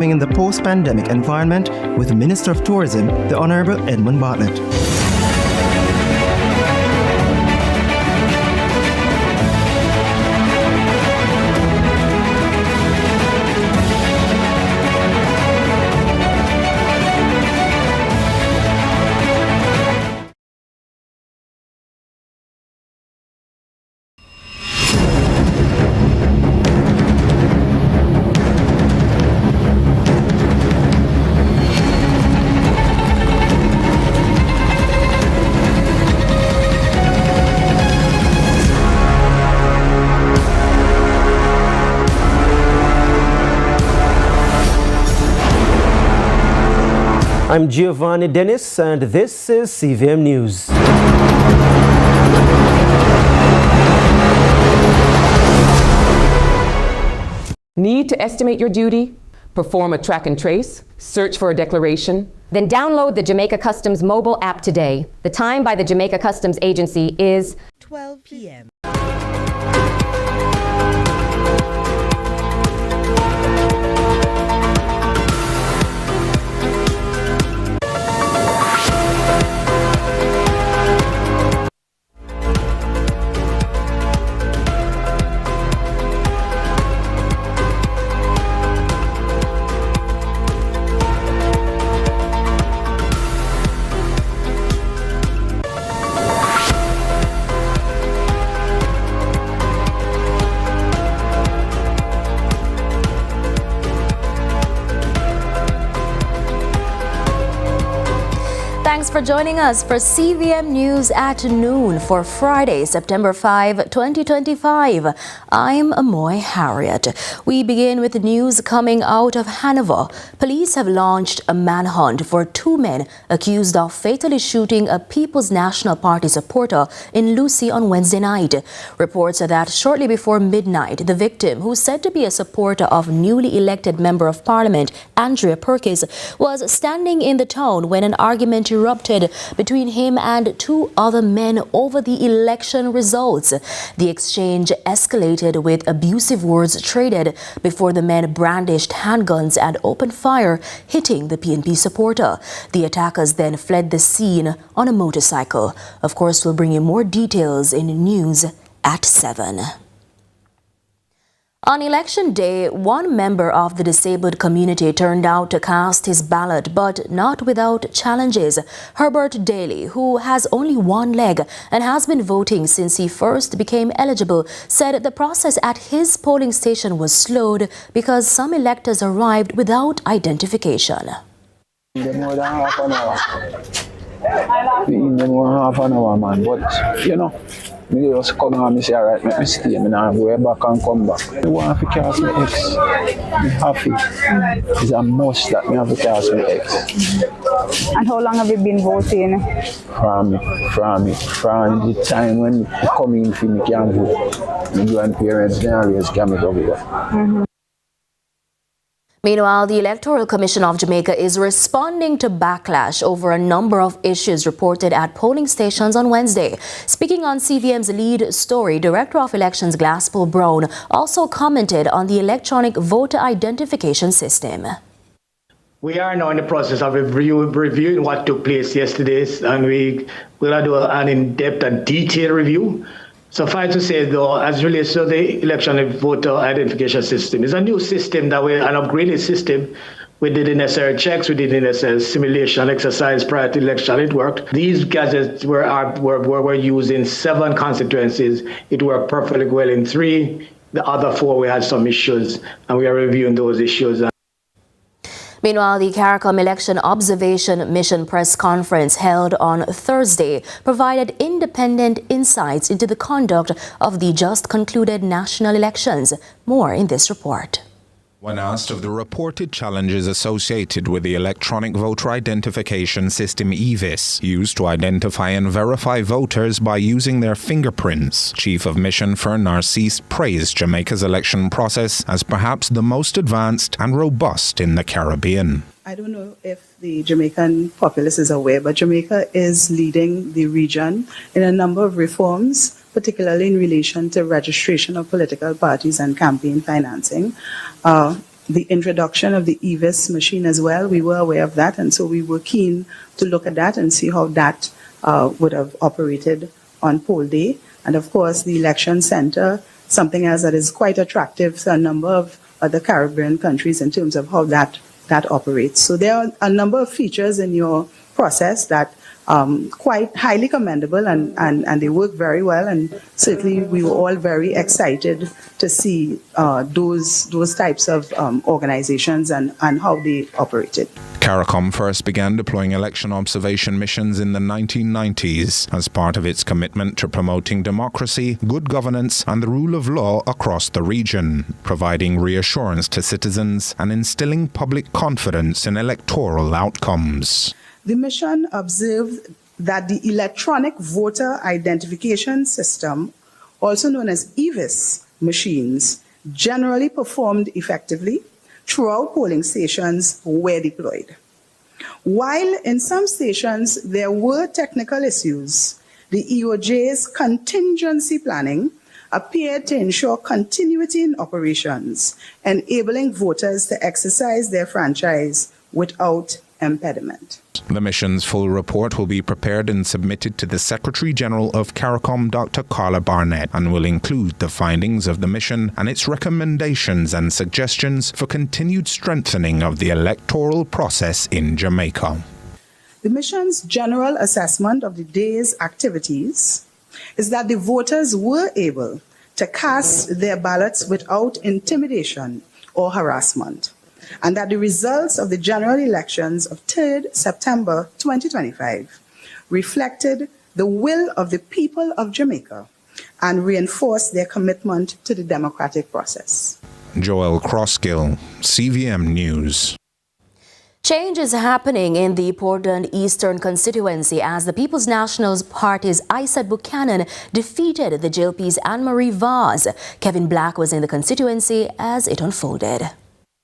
in the post-pandemic environment with Minister of Tourism, the Honorable Edmund Bartlett. I'm Giovanni Dennis, and this is CVM News. Need to estimate your duty? Perform a track and trace? Search for a declaration? Then download the Jamaica Customs mobile app today. The time by the Jamaica Customs Agency is 12 p.m. Thanks for joining us for CVM News at noon for Friday, September 5, 2025. I'm Amoy Harriet. We begin with the news coming out of Hanover. Police have launched a manhunt for two men accused of fatally shooting a People's National Party supporter in Lucy on Wednesday night. Reports are that shortly before midnight, the victim, who's said to be a supporter of newly elected Member of Parliament Andrea Perkins, was standing in the town when an argument erupted between him and two other men over the election results. The exchange escalated with abusive words traded before the men brandished handguns and opened fire, hitting the PNP supporter. The attackers then fled the scene on a motorcycle. Of course, we'll bring you more details in news at 7. On election day, one member of the disabled community turned out to cast his ballot, but not without challenges. Herbert Daly, who has only one leg and has been voting since he first became eligible, said the process at his polling station was slowed because some electors arrived without identification. More than half an hour. Half an hour, man. But, you know, me just come and me say, all right, make me stay. Me now go back and come back. I want to cast my ex. I'm happy. It's a must that me have to cast my ex. And how long have you been voting? From the time when you come in for me can vote. My grandparents, they always can make up here. Meanwhile, the Electoral Commission of Jamaica is responding to backlash over a number of issues reported at polling stations on Wednesday. Speaking on CVM's lead story, Director of Elections Glasspool Brown also commented on the electronic voter identification system. We are now in the process of reviewing what took place yesterday, and we will do an in-depth and detailed review. Suffice to say, though, as relates to the election voter identification system, it's a new system that we're an upgraded system. We did the necessary checks, we did the necessary simulation exercise prior to election. It worked. These gadgets were used in 7 constituencies. It worked perfectly well in 3. The other 4, we had some issues, and we are reviewing those issues. Meanwhile, the CARICOM Election Observation Mission press conference held on Thursday provided independent insights into the conduct of the just concluded national elections. More in this report. When asked of the reported challenges associated with the electronic voter identification system EVIS, used to identify and verify voters by using their fingerprints, Chief of Mission Fern Narcisse praised Jamaica's election process as perhaps the most advanced and robust in the Caribbean. I don't know if the Jamaican populace is aware, but Jamaica is leading the region in a number of reforms, particularly in relation to registration of political parties and campaign financing. the introduction of the EVIS machine as well. We were aware of that, and so we were keen to look at that and see how that would have operated on poll day. And of course, the election center, something else that is quite attractive to a number of other Caribbean countries in terms of how that operates. So there are a number of features in your process that quite highly commendable, and they work very well, and certainly we were all very excited to see those types of organizations and how they operated. CARICOM first began deploying election observation missions in the 1990s as part of its commitment to promoting democracy, good governance and the rule of law across the region, providing reassurance to citizens and instilling public confidence in electoral outcomes. The mission observed that the electronic voter identification system, also known as EVIS machines, generally performed effectively throughout polling stations where deployed. While in some stations there were technical issues, the EOJ's contingency planning appeared to ensure continuity in operations, enabling voters to exercise their franchise without impediment. The mission's full report will be prepared and submitted to the Secretary-General of CARICOM, Dr. Carla Barnett, and will include the findings of the mission and its recommendations and suggestions for continued strengthening of the electoral process in Jamaica. The mission's general assessment of the day's activities is that the voters were able to cast their ballots without intimidation or harassment, and that the results of the general elections of 3rd September 2025 reflected the will of the people of Jamaica and reinforced their commitment to the democratic process. Joel Crossgill, CVM News. Change is happening in the Portland Eastern constituency as the People's National Party's Isaac Buchanan defeated the JLP's Anne-Marie Vaz. Kevin Black was in the constituency as it unfolded.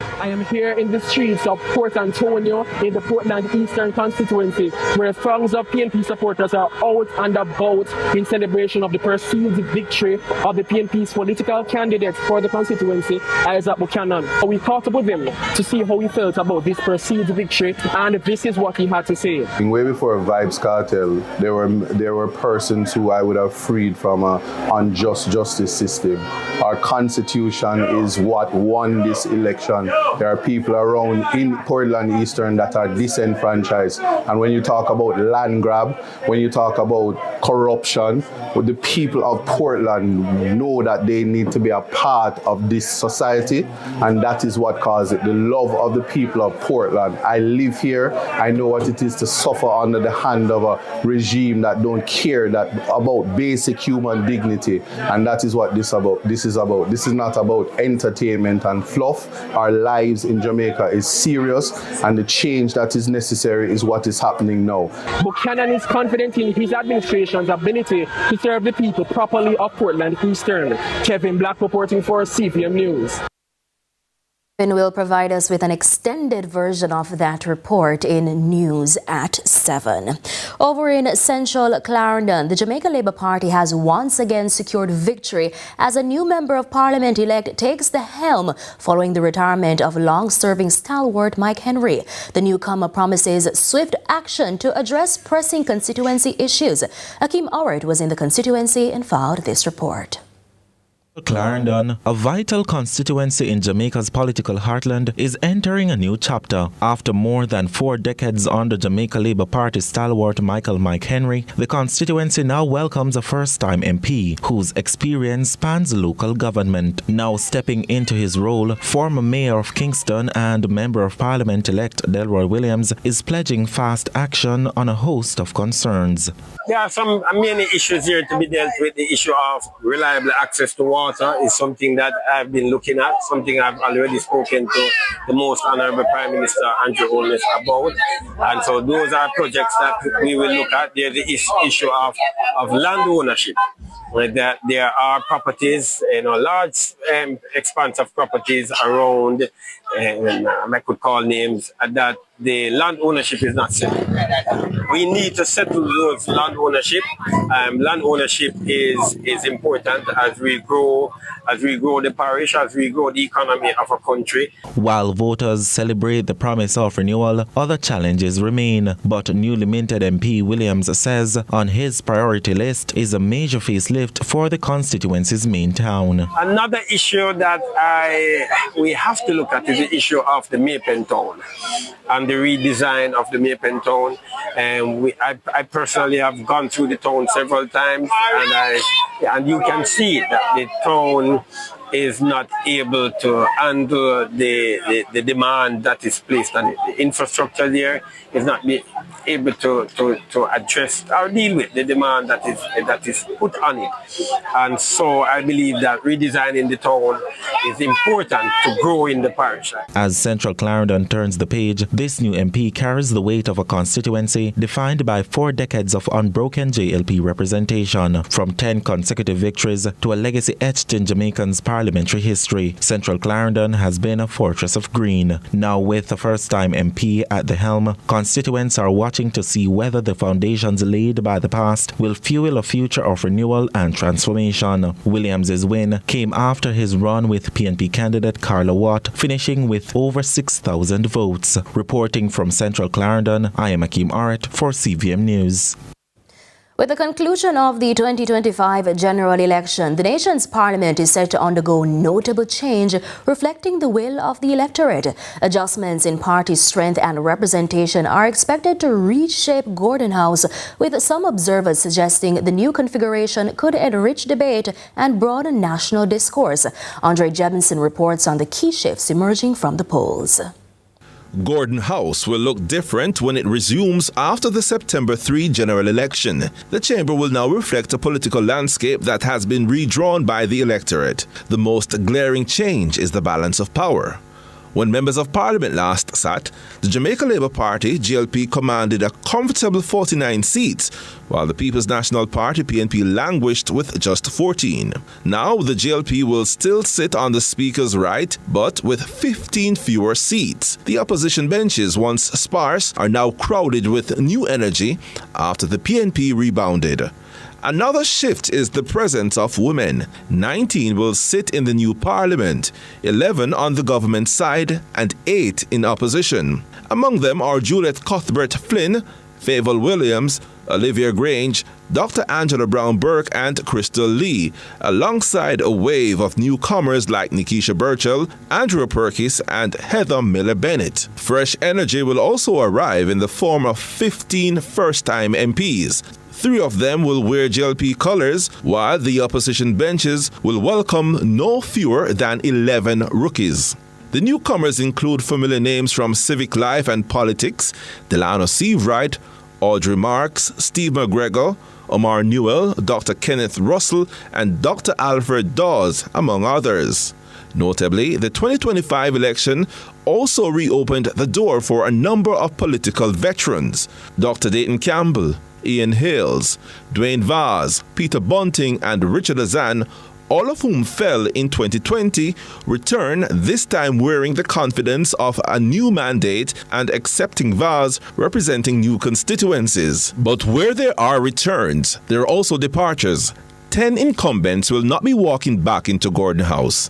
I am here in the streets of Port Antonio in the Portland Eastern constituency, where throngs of PNP supporters are out and about in celebration of the perceived victory of the PNP's political candidate for the constituency, Isaac Buchanan. We caught up with him to see how he felt about this perceived victory, and this is what he had to say. Way before Vibes Cartel, there were persons who I would have freed from an unjust justice system. Our constitution is what won this election. There are people around in Portland Eastern that are disenfranchised. And when you talk about land grab, when you talk about corruption, the people of Portland know that they need to be a part of this society, and that is what caused it. The love of the people of Portland. I live here. I know what it is to suffer under the hand of a regime that don't care about basic human dignity, and that is what this is about. This is not about entertainment and fluff. Our lives in Jamaica is serious, and the change that is necessary is what is happening now. Buchanan is confident in his administration's ability to serve the people properly of Portland Eastern. Kevin Black reporting for CVM News. Kevin will provide us with an extended version of that report in News at 7. Over in central Clarendon, the Jamaica Labour Party has once again secured victory as a new Member of Parliament-elect takes the helm following the retirement of long-serving stalwart Mike Henry. The newcomer promises swift action to address pressing constituency issues. Akeem Howard was in the constituency and filed this report. Clarendon, a vital constituency in Jamaica's political heartland, is entering a new chapter. After more than 4 decades under Jamaica Labour Party stalwart Mike Henry, the constituency now welcomes a first-time MP whose experience spans local government. Now stepping into his role, former Mayor of Kingston and Member of Parliament-elect Delroy Williams is pledging fast action on a host of concerns. There are some many issues here to be dealt with. The issue of reliable access to water is something that I've been looking at, something I've already spoken to the Most Honourable Prime Minister Andrew Holness about. And so those are projects that we will look at. There's the issue of land ownership. that there are properties, large expanse of properties around, and I could call names, that the land ownership is not settled. We need to settle those land ownership. Land ownership is important as we grow the parish, as we grow the economy of a country. While voters celebrate the promise of renewal, other challenges remain. But newly minted MP Williams says on his priority list is a major facelift for the constituency's main town. Another issue that we have to look at is the issue of the Maypen town and the redesign of the Maypen town. And I personally have gone through the town several times, and you can see that the town is not able to handle the demand that is placed on it. The infrastructure there is not able to address or deal with the demand that is put on it. And so I believe that redesigning the town is important to grow in the parish. As Central Clarendon turns the page, this new MP carries the weight of a constituency defined by 4 decades of unbroken JLP representation, from 10 consecutive victories to a legacy etched in Jamaicans' parliamentary history. Central Clarendon has been a fortress of green. Now, with a first-time MP at the helm, constituents are watching to see whether the foundations laid by the past will fuel a future of renewal and transformation. Williams' win came after his run with PNP candidate Carla Watt, finishing with over 6,000 votes. Reporting from Central Clarendon, I am Akeem Aret for CVM News. With the conclusion of the 2025 general election, the nation's parliament is set to undergo notable change, reflecting the will of the electorate. Adjustments in party strength and representation are expected to reshape Gordon House, with some observers suggesting the new configuration could enrich debate and broaden national discourse. Andre Jebinson reports on the key shifts emerging from the polls. Gordon House will look different when it resumes after the September 3 general election. The chamber will now reflect a political landscape that has been redrawn by the electorate. The most glaring change is the balance of power. When members of parliament last sat, the Jamaica Labour Party, GLP, commanded a comfortable 49 seats, while the People's National Party, PNP, languished with just 14. Now, the GLP will still sit on the Speaker's right, but with 15 fewer seats. The opposition benches, once sparse, are now crowded with new energy after the PNP rebounded. Another shift is the presence of women. 19 will sit in the new parliament, 11 on the government side and 8 in opposition. Among them are Juliet Cuthbert Flynn, Favour Williams, Olivia Grange, Dr. Angela Brown-Burke and Crystal Lee, alongside a wave of newcomers like Nikisha Burchell, Andrew Perkis and Heather Miller-Bennett. Fresh energy will also arrive in the form of 15 first-time MPs. 3 of them will wear GLP colours, while the opposition benches will welcome no fewer than 11 rookies. The newcomers include familiar names from civic life and politics: Delano Seavright, Audrey Marks, Steve McGregor, Omar Newell, Dr. Kenneth Russell, and Dr. Alfred Dawes, among others. Notably, the 2025 election also reopened the door for a number of political veterans: Dr. Dayton Campbell, Ian Hales, Dwayne Vaz, Peter Bunting and Richard Azan, all of whom fell in 2020, return this time wearing the confidence of a new mandate and accepting Vaz representing new constituencies. But where there are returns, there are also departures. 10 incumbents will not be walking back into Gordon House.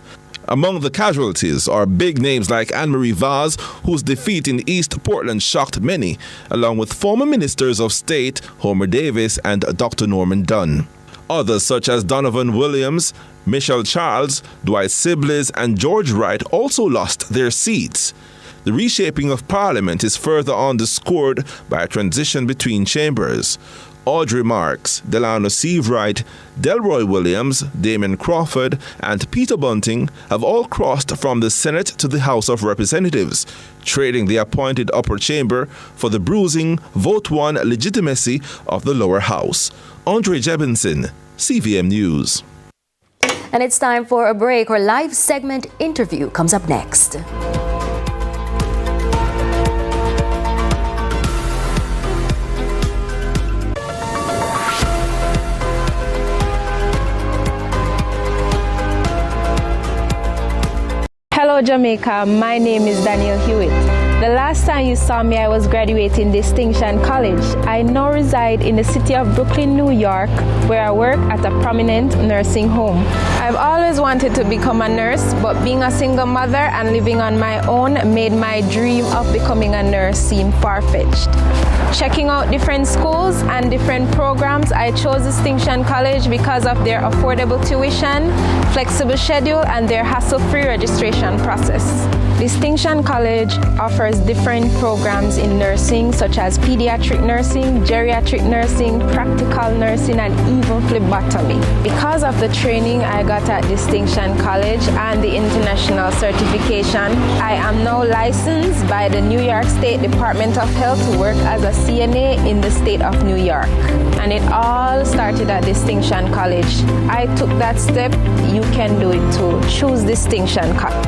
Among the casualties are big names like Anne-Marie Vaz, whose defeat in East Portland shocked many, along with former ministers of state Homer Davis and Dr. Norman Dunn. Others such as Donovan Williams, Michelle Charles, Dwight Sibley and George Wright also lost their seats. The reshaping of Parliament is further underscored by a transition between chambers. Audrey Marks, Delano Seavright, Delroy Williams, Damon Crawford, and Peter Bunting have all crossed from the Senate to the House of Representatives, trading the appointed upper chamber for the bruising Vote 1 legitimacy of the lower house. Andre Jebinson, CVM News. And it's time for a break. Our live segment interview comes up next. Hello Jamaica, my name is Daniel Hewitt. The last time you saw me, I was graduating Distinction College. I now reside in the city of Brooklyn, New York, where I work at a prominent nursing home. I've always wanted to become a nurse, but being a single mother and living on my own made my dream of becoming a nurse seem far-fetched. Checking out different schools and different programs, I chose Distinction College because of their affordable tuition, flexible schedule, and their hassle-free registration process. Distinction College offers different programs in nursing, such as pediatric nursing, geriatric nursing, practical nursing, and even phlebotomy. Because of the training I got at Distinction College and the international certification, I am now licensed by the New York State Department of Health to work as a CNA in the state of New York. And it all started at Distinction College. I took that step. You can do it too. Choose Distinction College.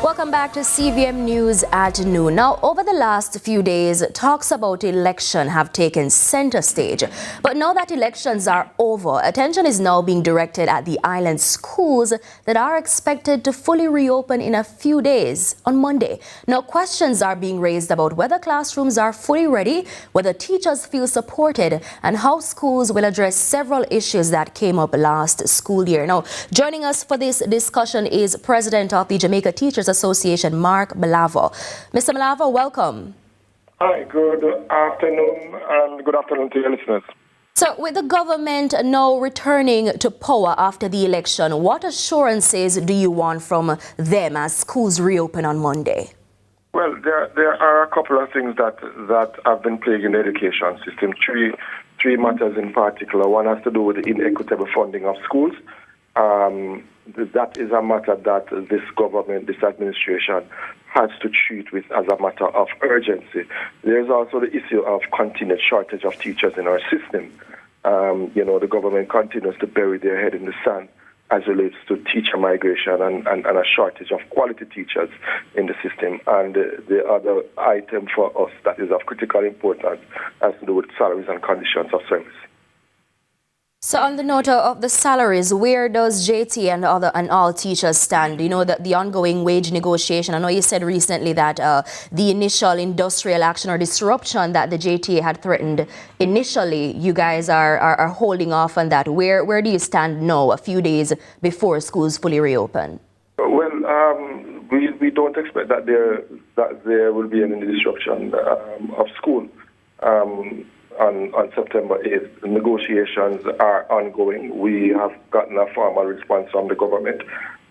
Welcome back to CVM News at noon. Now, over the last few days, talks about election have taken center stage. But now that elections are over, attention is now being directed at the island schools that are expected to fully reopen in a few days on Monday. Now, questions are being raised about whether classrooms are fully ready, whether teachers feel supported, and how schools will address several issues that came up last school year. Now, joining us for this discussion is President of the Jamaica Teachers Association, Mark Malavo. Mr. Malavo, welcome. Hi, good afternoon, and good afternoon to your listeners. So, with the government now returning to power after the election, what assurances do you want from them as schools reopen on Monday? Well, there are a couple of things that have been plaguing the education system. Three matters in particular. One has to do with the inequitable funding of schools. That is a matter that this government, this administration, has to treat with as a matter of urgency. There's also the issue of continued shortage of teachers in our system. The government continues to bury their head in the sand as relates to teacher migration and a shortage of quality teachers in the system. And the other item for us that is of critical importance has to do with salaries and conditions of service. So on the note of the salaries, where does JT and all teachers stand? You know, the ongoing wage negotiation. I know you said recently that the initial industrial action or disruption that the JTA had threatened initially, you guys are holding off on that. Where do you stand now, a few days before schools fully reopen? Well, we don't expect that there will be any disruption of school. On September 8th. The negotiations are ongoing. We have gotten a formal response from the government,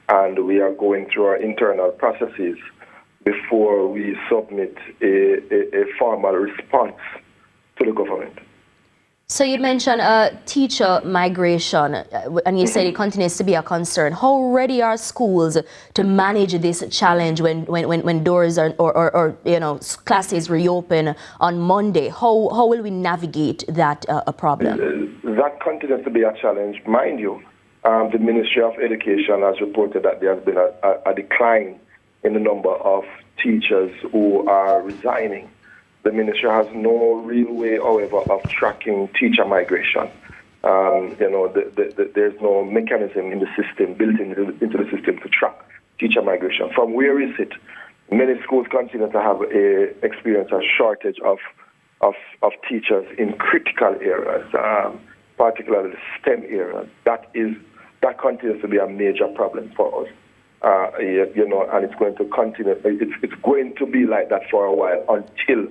and we are going through our internal processes before we submit a formal response to the government. So you mentioned teacher migration, and you said it continues to be a concern. How ready are schools to manage this challenge when doors are, or classes reopen on Monday? How will we navigate that problem? That continues to be a challenge. Mind you, the Ministry of Education has reported that there has been a decline in the number of teachers who are resigning. The ministry has no real way, however, of tracking teacher migration. There's no mechanism in the system, built into the system to track teacher migration. From where is it? Many schools continue to have experience a shortage of teachers in critical areas, particularly the STEM areas. That continues to be a major problem for us. And it's going to continue. It's going to be like that for a while until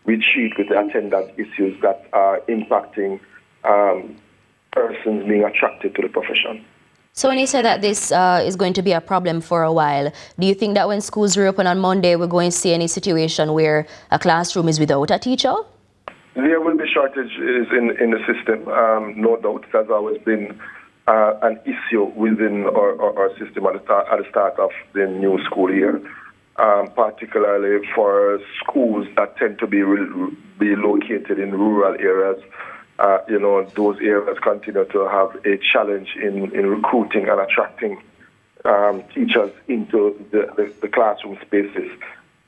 we treat with the attendance issues that are impacting persons being attracted to the profession. So when you say that this is going to be a problem for a while, do you think that when schools reopen on Monday, we're going to see any situation where a classroom is without a teacher? There will be shortages in the system, no doubt. It has always been an issue within our system at the start of the new school year. Particularly for schools that tend to be located in rural areas. Those areas continue to have a challenge in recruiting and attracting teachers into the classroom spaces.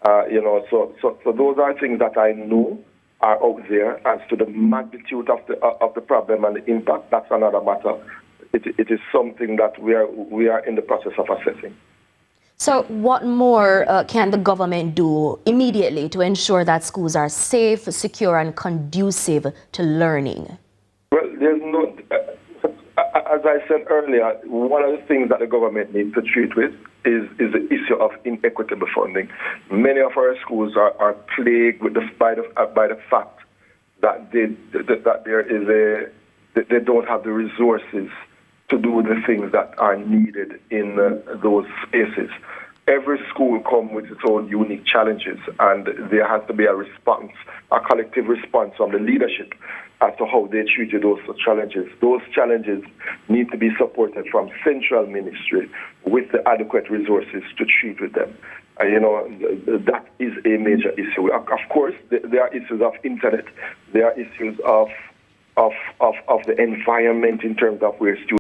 So those are things that I know are out there. As to the magnitude of the problem and the impact, that's another matter. It is something that we are in the process of assessing. So what more can the government do immediately to ensure that schools are safe, secure, and conducive to learning? Well, there's no, as I said earlier, one of the things that the government needs to treat with is the issue of inequitable funding. Many of our schools are plagued with by the fact that they don't have the resources to do the things that are needed in those spaces. Every school comes with its own unique challenges, and there has to be a response, a collective response from the leadership as to how they treat those challenges. Those challenges need to be supported from central ministry with the adequate resources to treat with them. That is a major issue. Of course, there are issues of internet. There are issues of the environment in terms of where students